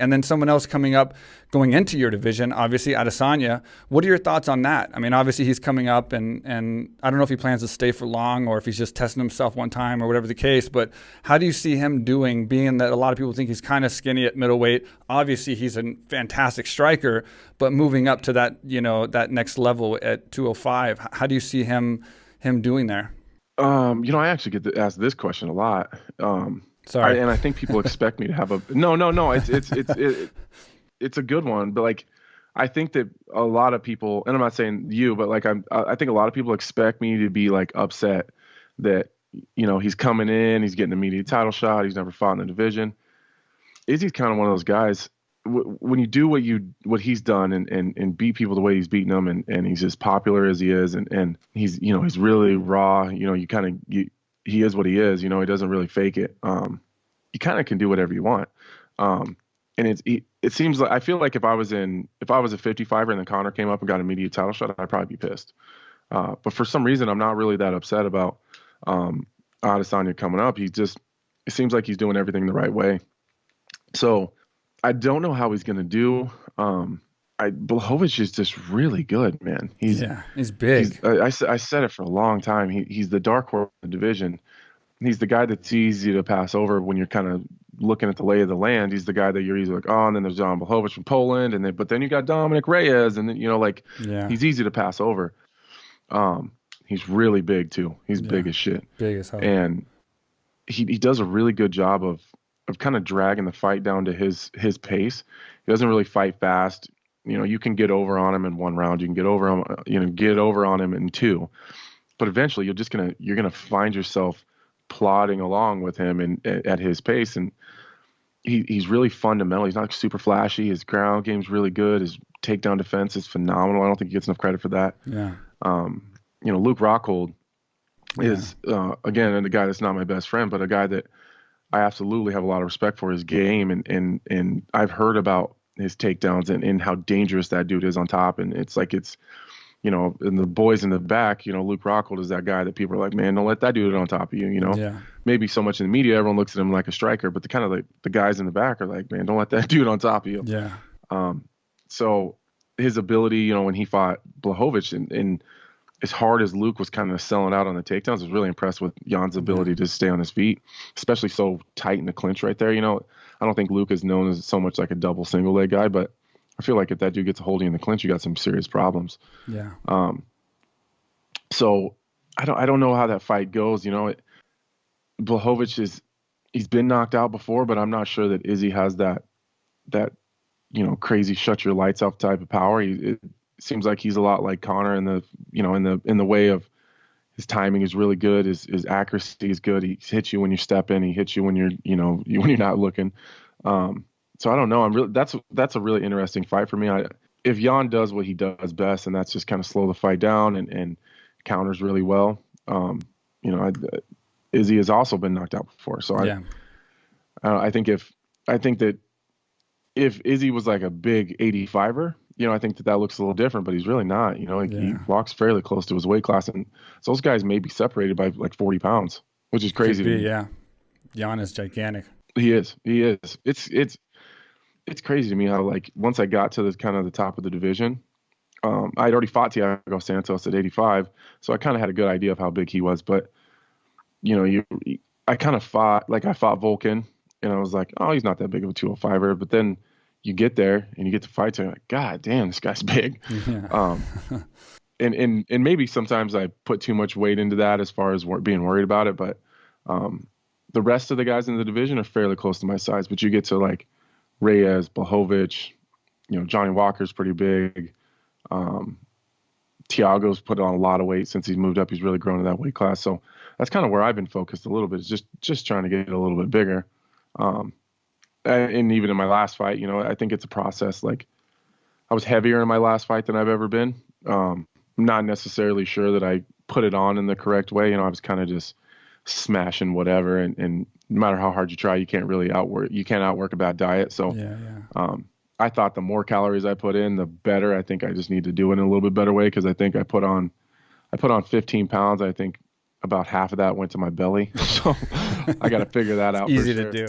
And then someone else coming up, going into your division, obviously Adesanya. What are your thoughts on that? I mean, obviously he's coming up, and I don't know if he plans to stay for long or if he's just testing himself one time or whatever the case, but how do you see him doing, being that a lot of people think he's kind of skinny at middleweight? Obviously he's a fantastic striker, but moving up to that, that next level at 205, how do you see him doing there? I actually get asked this question a lot. Sorry. I think people expect me to have a no. It's a good one, but like I think that a lot of people, and I'm not saying you, but like I think a lot of people expect me to be like upset that he's coming in, he's getting an immediate title shot, he's never fought in the division. Izzy's kind of one of those guys. When you do what he's done and beat people the way he's beaten them, and he's as popular as he is, and he's he's really raw. He is what he is. He doesn't really fake it. You kind of can do whatever you want. And it seems like, I feel like if I was a 55er and then Conor came up and got an immediate title shot, I'd probably be pissed. But for some reason, I'm not really that upset about Adesanya coming up. It seems like he's doing everything the right way. So I don't know how he's going to do. Blachowicz is just really good, man. He's big. I said it for a long time. He's the dark horse of the division. He's the guy that's easy to pass over when you're kind of looking at the lay of the land. He's the guy that you're easily like, oh, and then there's Jan Blachowicz from Poland, but then you got Dominic Reyes, and then he's easy to pass over. He's really big too. He's big as shit. Big as hell. And he does a really good job of kind of dragging the fight down to his pace. He doesn't really fight fast. You can get over on him in one round. You can get over on him in two, but eventually you're gonna find yourself plodding along with him and at his pace. And he's really fundamental. He's not super flashy. His ground game's really good. His takedown defense is phenomenal. I don't think he gets enough credit for that. Yeah. Luke Rockhold is again, the guy that's not my best friend, but a guy that I absolutely have a lot of respect for his game, and I've heard about his takedowns and how dangerous that dude is on top. And it's and the boys in the back, Luke Rockhold is that guy that people are like, man, don't let that dude on top of you. Maybe so much in the media, everyone looks at him like a striker, but the guys in the back are like, man, don't let that dude on top of you. Yeah. So his ability, when he fought Blachowicz, and as hard as Luke was kind of selling out on the takedowns, I was really impressed with Jan's ability to stay on his feet, especially so tight in the clinch right there. I don't think Luke is known as so much like a double single leg guy, but I feel like if that dude gets a hold of you in the clinch, you got some serious problems. Yeah. So I don't know how that fight goes. Blachowicz he's been knocked out before, but I'm not sure that Izzy has that crazy shut your lights off type of power. It seems like he's a lot like Conor in the way of his timing is really good. His accuracy is good. He hits you when you step in. He hits you when you're when you're not looking. So I don't know. That's a really interesting fight for me. If Jan does what he does best, and that's just kind of slow the fight down and counters really well. Izzy has also been knocked out before. So I think that if Izzy was like a big 85er, I think that looks a little different, but he's really not. He walks fairly close to his weight class, and so those guys may be separated by like 40 pounds, which is crazy to me. Yeah, Jan is gigantic. He is. It's crazy to me how, like, once I got to the kind of the top of the division, I'd already fought Thiago Santos at 85, so I kind of had a good idea of how big he was. But I kind of fought Volkan, and I was like, oh, he's not that big of a 205er. But then you get there and you get to fight, and you're like, God damn, this guy's big. Yeah. And maybe sometimes I put too much weight into that as far as being worried about it. But the rest of the guys in the division are fairly close to my size. But you get to like Reyes, Blachowicz, Johnny Walker's pretty big. Thiago's put on a lot of weight since he's moved up. He's really grown in that weight class. So that's kind of where I've been focused a little bit, is just trying to get a little bit bigger. And even in my last fight, I think it's a process. Like, I was heavier in my last fight than I've ever been. I'm not necessarily sure that I put it on in the correct way. I was kind of just smashing whatever, and no matter how hard you try, you can't outwork a bad diet. So I thought the more calories I put in, the better. I think I just need to do it in a little bit better way, because I think I put on 15 pounds. I think about half of that went to my belly. So I got to figure that out. Easy to do.